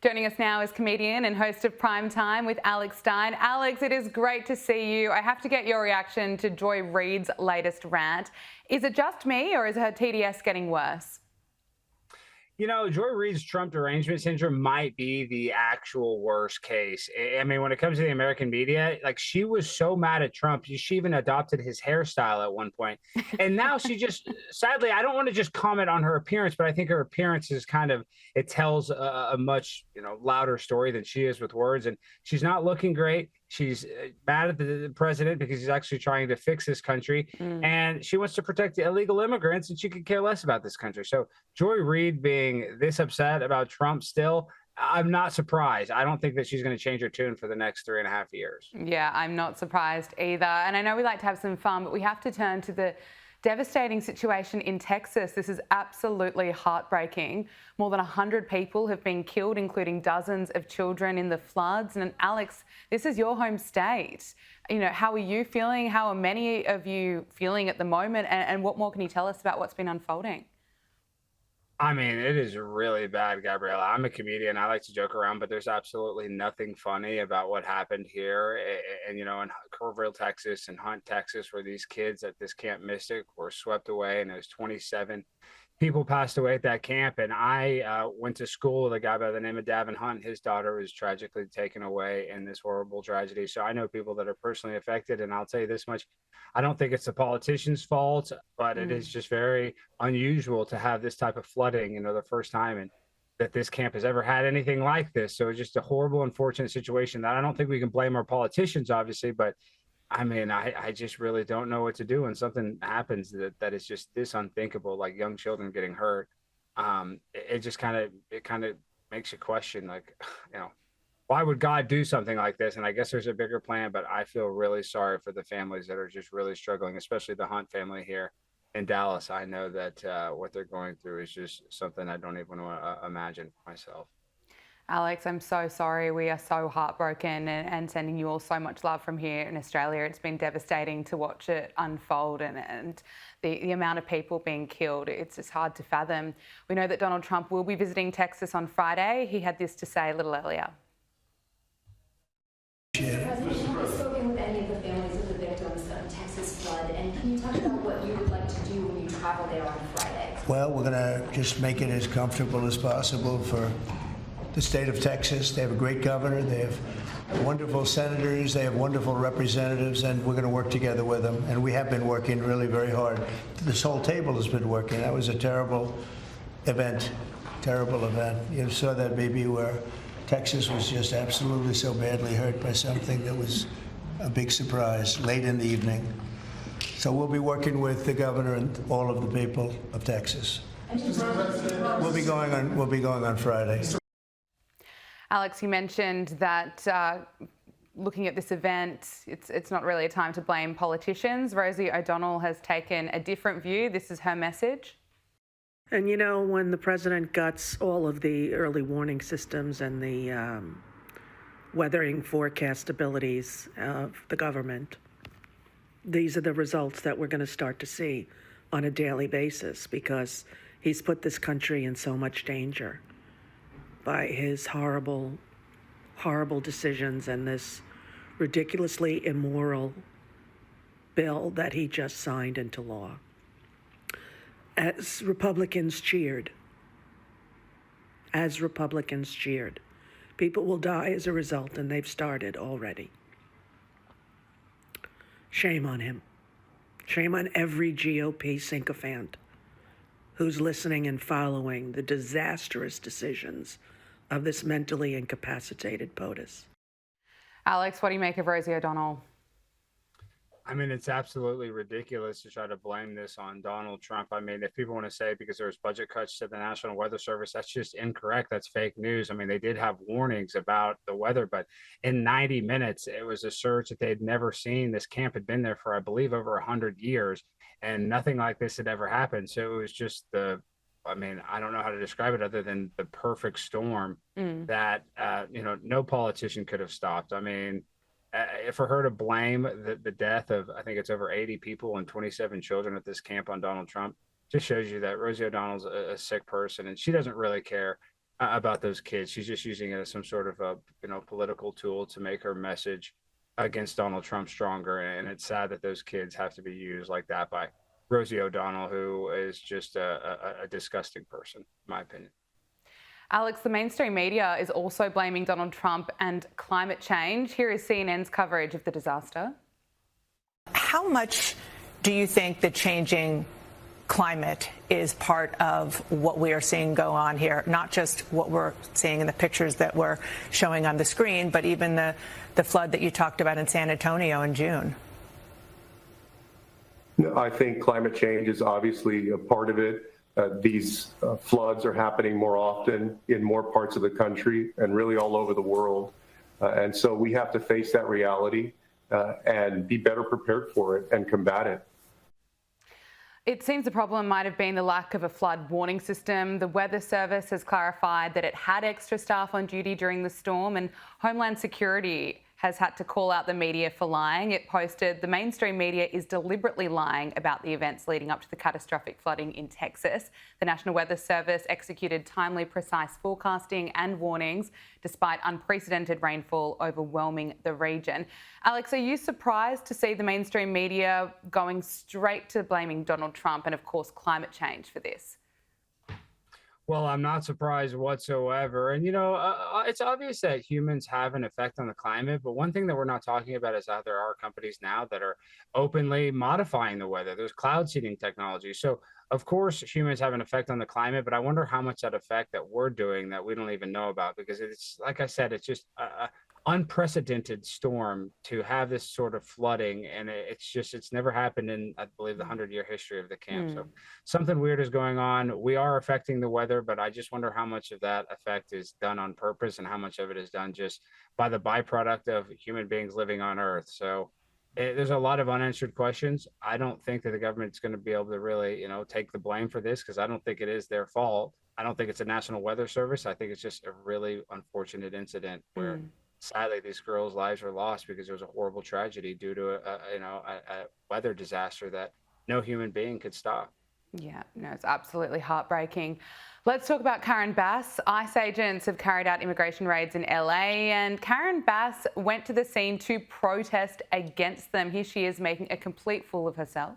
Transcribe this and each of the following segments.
Joining us now is comedian and host of Prime Time with Alex Stein. Alex, it is great to see you. I have to get your reaction to Joy Reid's latest rant. Is it just me or is her TDS getting worse? You know, Joy Reid's Trump derangement syndrome might be the actual worst case. I mean, when it comes to the American media, like she was so mad at Trump, she even adopted his hairstyle at one point. And now she just, sadly, I don't want to just comment on her appearance, but I think her appearance is kind of, it tells a much, louder story than she is with words. And she's not looking great. She's mad at the president because he's actually trying to fix this country. And she wants to protect the illegal immigrants, and she could care less about this country. So Joy Reid being this upset about Trump still, I'm not surprised. I don't think that she's going to change her tune for the next 3.5 years. Yeah, I'm not surprised either. And I know we like to have some fun, but we have to turn to the devastating situation in Texas. This is absolutely heartbreaking. More than 100 people have been killed, including dozens of children in the floods. And Alex, this is your home state. How are you feeling? How are many of you feeling at the moment? And what more can you tell us about what's been unfolding? I mean, it is really bad, Gabriella. I'm a comedian. I like to joke around, but there's absolutely nothing funny about what happened here. In Kerrville, Texas and Hunt, Texas, where these kids at this Camp Mystic were swept away, and it was 27 people passed away at that camp. And I went to school with a guy by the name of Davin Hunt. His daughter was tragically taken away in this horrible tragedy. So I know people that are personally affected. And I'll tell you this much, I don't think it's the politicians' fault, but it is just very unusual to have this type of flooding, the first time and that this camp has ever had anything like this. So it's just a horrible, unfortunate situation that I don't think we can blame our politicians, obviously, but I mean, I just really don't know what to do when something happens that is just this unthinkable, like young children getting hurt. It just kind of makes you question, like, why would God do something like this? And I guess there's a bigger plan, but I feel really sorry for the families that are just really struggling, especially the Hunt family here in Dallas. I know that what they're going through is just something I don't even want to imagine for myself. Alex, I'm so sorry. We are so heartbroken and sending you all so much love from here in Australia. It's been devastating to watch it unfold and the amount of people being killed. It's just hard to fathom. We know that Donald Trump will be visiting Texas on Friday. He had this to say a little earlier. Mr. President, have you spoken with any of the families of the victims of Texas flood? And can you talk about what you would like to do when you travel there on Friday? Well, we're going to just make it as comfortable as possible for the state of Texas. They have a great governor. They have wonderful senators. They have wonderful representatives, and we're going to work together with them. And we have been working really very hard. This whole table has been working. That was a terrible event, terrible event. You saw that maybe where Texas was just absolutely so badly hurt by something that was a big surprise late in the evening. So we'll be working with the governor and all of the people of Texas. We'll be going on Friday. Alex, you mentioned that looking at this event, it's not really a time to blame politicians. Rosie ODonnell has taken a different view. This is her message. And when the president guts all of the early warning systems and the weathering forecast abilities of the government, these are the results that we're going to start to see on a daily basis because he's put this country in so much danger by his horrible, horrible decisions and this ridiculously immoral bill that he just signed into law. As Republicans cheered, people will die as a result, and they've started already. Shame on him. Shame on every GOP sycophant who's listening and following the disastrous decisions of this mentally incapacitated POTUS. Alex, what do you make of Rosie ODonnell? I mean, it's absolutely ridiculous to try to blame this on Donald Trump. I mean, if people want to say because there's budget cuts to the National Weather Service, that's just incorrect. That's fake news. I mean, they did have warnings about the weather, but in 90 minutes, it was a surge that they'd never seen. This camp had been there for, I believe, over 100 years, and nothing like this had ever happened. So it was just I don't know how to describe it other than the perfect storm that, no politician could have stopped. I mean, for her to blame the death of, I think it's over 80 people and 27 children at this camp on Donald Trump, just shows you that Rosie O'Donnell's a sick person and she doesn't really care. about those kids. She's just using it as some sort of a political tool to make her message against Donald Trump stronger. And it's sad that those kids have to be used like that by Rosie ODonnell, who is just a disgusting person, in my opinion. Alex, the mainstream media is also blaming Donald Trump and climate change. Here is CNN's coverage of the disaster. How much do you think the changing climate is part of what we are seeing go on here? Not just what we're seeing in the pictures that we're showing on the screen, but even the flood that you talked about in San Antonio in June. I think climate change is obviously a part of it. These floods are happening more often in more parts of the country and really all over the world. And so we have to face that reality and be better prepared for it and combat it. It seems the problem might have been the lack of a flood warning system. The Weather Service has clarified that it had extra staff on duty during the storm, and Homeland Security has had to call out the media for lying. It posted, the mainstream media is deliberately lying about the events leading up to the catastrophic flooding in Texas. The National Weather Service executed timely, precise forecasting and warnings despite unprecedented rainfall overwhelming the region. Alex, are you surprised to see the mainstream media going straight to blaming Donald Trump and, of course, climate change for this? Well, I'm not surprised whatsoever. And, it's obvious that humans have an effect on the climate. But one thing that we're not talking about is how there are companies now that are openly modifying the weather. There's cloud seeding technology. So, of course, humans have an effect on the climate. But I wonder how much that effect that we're doing that we don't even know about, because it's, like I said, it's just unprecedented storm to have this sort of flooding, and it's never happened in, I believe, the 100-year history of the camp. So something weird is going on. We are affecting the weather, but I just wonder how much of that effect is done on purpose and how much of it is done just by the byproduct of human beings living on Earth. So there's a lot of unanswered questions. I don't think that the government's going to be able to really, take the blame for this, because I don't think it is their fault. I don't think it's a National Weather Service. I think it's just a really unfortunate incident where sadly these girls' lives were lost because there was a horrible tragedy due to a weather disaster that no human being could stop. Yeah, no, it's absolutely heartbreaking. Let's talk about Karen Bass. ICE agents have carried out immigration raids in LA, and Karen Bass went to the scene to protest against them. Here she is making a complete fool of herself.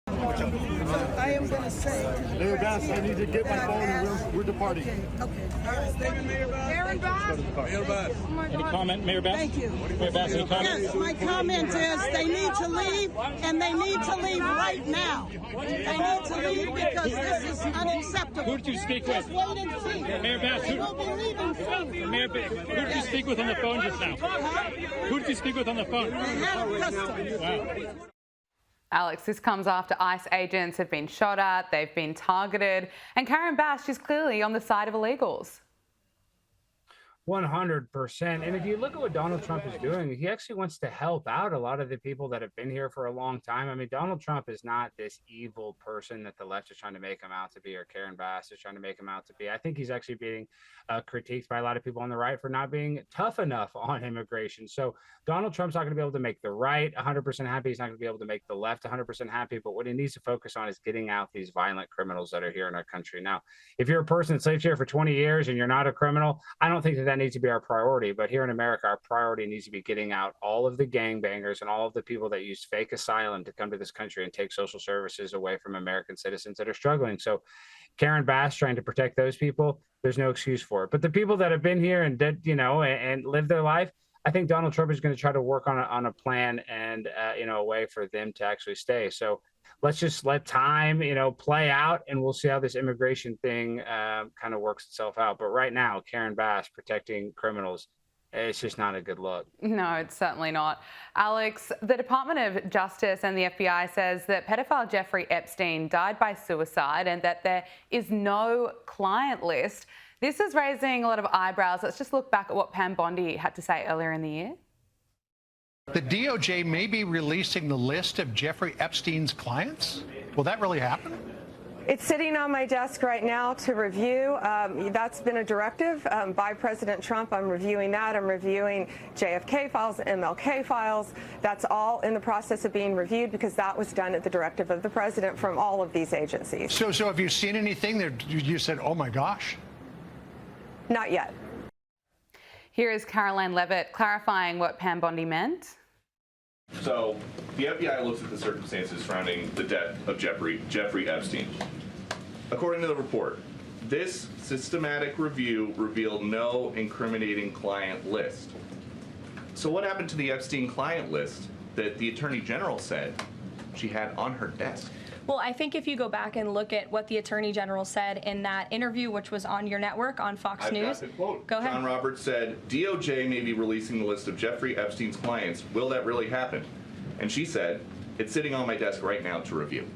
I am going to say, Mayor Bass, I need to get my phone and we're departing. okay. All right. Karen Bass. Mayor Bass. Oh my Any God. comment, Mayor Bass? Thank you. Mayor Bass, any comment? Yes, my comment is they need to leave, and they need to leave right now. They need to leave because this is unacceptable. Who did you speak with? Just wait and see. Mayor Bass, They will be leaving soon. Mayor Bass, who did you speak with on the phone just now? Who did you speak with on the phone? They have custody. Wow. Alex, this comes after ICE agents have been shot at, they've been targeted, and Karen Bass is clearly on the side of illegals. 100%. And if you look at what Donald Trump is doing, he actually wants to help out a lot of the people that have been here for a long time. I mean, Donald Trump is not this evil person that the left is trying to make him out to be, or Karen Bass is trying to make him out to be. I think he's actually being critiqued by a lot of people on the right for not being tough enough on immigration. So Donald Trump's not going to be able to make the right 100% happy. He's not going to be able to make the left 100% happy. But what he needs to focus on is getting out these violent criminals that are here in our country. Now, if you're a person that's lived here for 20 years and you're not a criminal, I don't think that needs to be our priority. But here in America, our priority needs to be getting out all of the gangbangers and all of the people that use fake asylum to come to this country and take social services away from American citizens that are struggling. So Karen Bass trying to protect those people, there's no excuse for it. But the people that have been here and did, and lived their life, I think Donald Trump is going to try to work on a plan and, a way for them to actually stay. So let's just let time, play out, and we'll see how this immigration thing kind of works itself out. But right now, Karen Bass protecting criminals, it's just not a good look. No, it's certainly not. Alex, the Department of Justice and the FBI says that pedophile Jeffrey Epstein died by suicide and that there is no client list. This is raising a lot of eyebrows. Let's just look back at what Pam Bondi had to say earlier in the year. The DOJ may be releasing the list of Jeffrey Epstein's clients. Will that really happen? It's sitting on my desk right now to review. That's been a directive by President Trump. I'm reviewing that. I'm reviewing JFK files, MLK files. That's all in the process of being reviewed because that was done at the directive of the president from all of these agencies. So have you seen anything that you said, oh my gosh? Not yet. Here is Caroline Levitt clarifying what Pam Bondi meant. So the FBI looks at the circumstances surrounding the death of Jeffrey Epstein. According to the report, this systematic review revealed no incriminating client list. So what happened to the Epstein client list that the Attorney General said she had on her desk? Well, I think if you go back and look at what the Attorney General said in that interview, which was on your network on Fox News. Got the quote. Go ahead. John Roberts said, DOJ may be releasing the list of Jeffrey Epstein's clients. Will that really happen? And she said, it's sitting on my desk right now to review.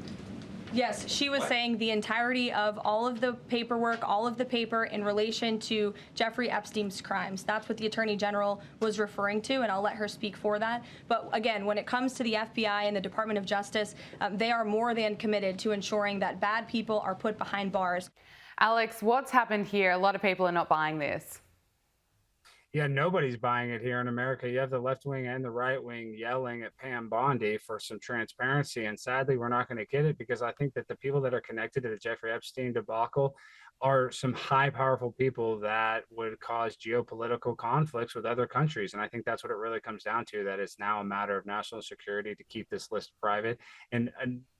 Yes, she was saying the entirety of all of the paperwork, all of the paper in relation to Jeffrey Epstein's crimes. That's what the Attorney General was referring to, and I'll let her speak for that. But again, when it comes to the FBI and the Department of Justice, they are more than committed to ensuring that bad people are put behind bars. Alex, what's happened here? A lot of people are not buying this. Yeah, nobody's buying it here in America. You have the left wing and the right wing yelling at Pam Bondi for some transparency. And sadly, we're not going to get it because I think that the people that are connected to the Jeffrey Epstein debacle are some high, powerful people that would cause geopolitical conflicts with other countries. And I think that's what it really comes down to, that it's now a matter of national security to keep this list private. And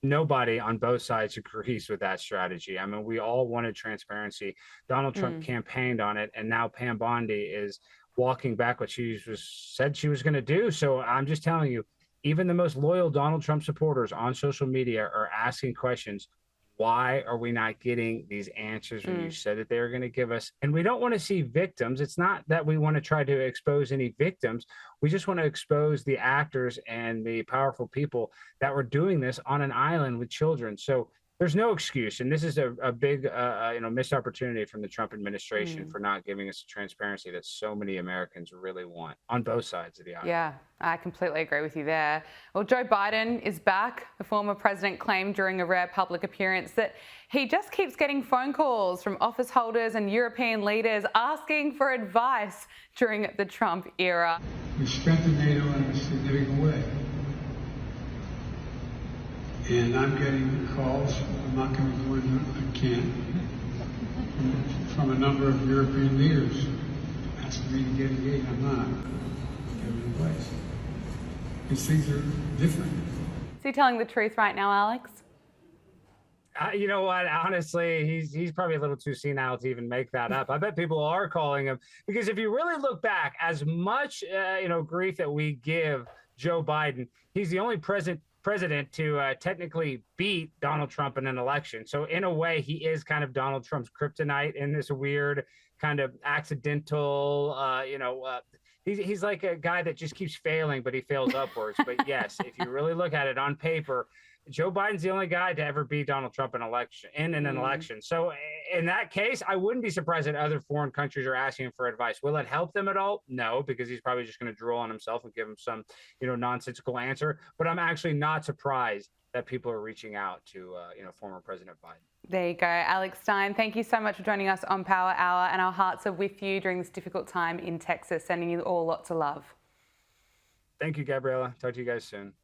nobody on both sides agrees with that strategy. I mean, we all wanted transparency. Donald Trump campaigned on it, and now Pam Bondi is walking back what she said she was going to do. So I'm just telling you, even the most loyal Donald Trump supporters on social media are asking questions. Why are we not getting these answers when you said that they were going to give us? And we don't want to see victims. It's not that we want to try to expose any victims. We just want to expose the actors and the powerful people that were doing this on an island with children. So there's no excuse. And this is a big missed opportunity from the Trump administration for not giving us the transparency that so many Americans really want on both sides of the aisle. Yeah, I completely agree with you there. Well, Joe Biden is back. The former president claimed during a rare public appearance that he just keeps getting phone calls from office holders and European leaders asking for advice during the Trump era. We strengthened NATO in a significant way. And I'm getting calls, I'm not going to go into it, I can't, from a number of European leaders asking me to get engaged. I'm not giving advice. These things are different. Is he telling the truth right now, Alex? You know what? Honestly, he's probably a little too senile to even make that up. I bet people are calling him because if you really look back, as much grief that we give Joe Biden, he's the only president to technically beat Donald Trump in an election. So in a way, he is kind of Donald Trump's kryptonite in this weird kind of accidental, he's like a guy that just keeps failing, but he fails upwards. But yes, if you really look at it on paper, Joe Biden's the only guy to ever beat Donald Trump in an election. So in that case, I wouldn't be surprised that other foreign countries are asking him for advice. Will it help them at all? No, because he's probably just going to drool on himself and give him some, nonsensical answer. But I'm actually not surprised that people are reaching out to, former President Biden. There you go. Alex Stein, thank you so much for joining us on Power Hour. And our hearts are with you during this difficult time in Texas, sending you all lots of love. Thank you, Gabriella. Talk to you guys soon.